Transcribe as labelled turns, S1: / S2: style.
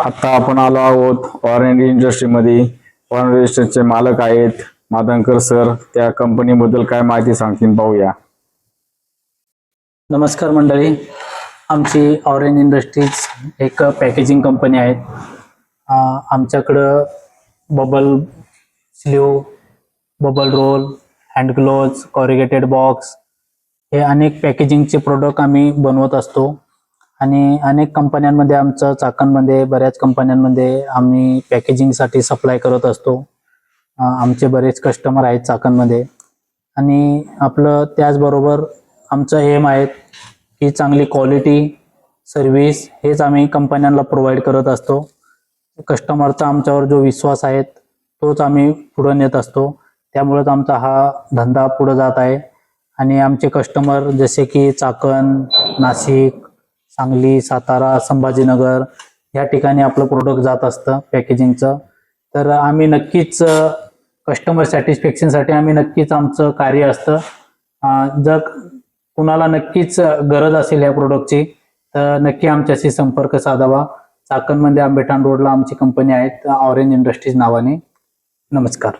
S1: आता आपण आलो आहोत ऑरेंज इंडस्ट्रीमध्ये. ऑरेंज इंडस्ट्रीचे मालक आहेत मादनकर सर. त्या कंपनीबद्दल काय माहिती सांगतील पाहूया.
S2: नमस्कार मंडळी, आमची ऑरेंज इंडस्ट्रीज एक पॅकेजिंग कंपनी आहे. आमच्याकडं bubble sleeve, bubble roll, hand gloves, corrugated box हे अनेक पॅकेजिंगचे प्रोडक्ट आम्ही बनवत असतो आणि अनेक कंपन्यांमध्ये आमचं चाकणमध्ये बऱ्याच कंपन्यांमध्ये आम्ही पॅकेजिंगसाठी सप्लाय करत असतो. आमचे बरेच कस्टमर आहेत चाकणमध्ये आणि आपलं त्याचबरोबर आमचं एम आहे की चांगली क्वालिटी सर्व्हिस हेच आम्ही कंपन्यांना प्रोव्हाइड करत असतो. कस्टमरचा आमच्यावर जो विश्वास आहे तोच आम्ही पुढे नेत असतो. त्यामुळेच आमचा हा धंदा पुढे जात आहे आणि आमचे कस्टमर जसे की चाकण, नाशिक, सांगली, सातारा, संभाजीनगर या ठिकाणी आपलं प्रोडक्ट जात असतं पॅकेजिंगचं. तर आम्ही नक्कीच कस्टमर सॅटिस्फॅक्शनसाठी आम्ही नक्कीच आमचं कार्य असतं. जर कुणाला नक्कीच गरज असेल या प्रोडक्टची तर नक्की आमच्याशी संपर्क साधावा. चाकणमध्ये आंबेठाण रोडला आमची कंपनी आहे ऑरेंज इंडस्ट्रीज नावाने. नमस्कार.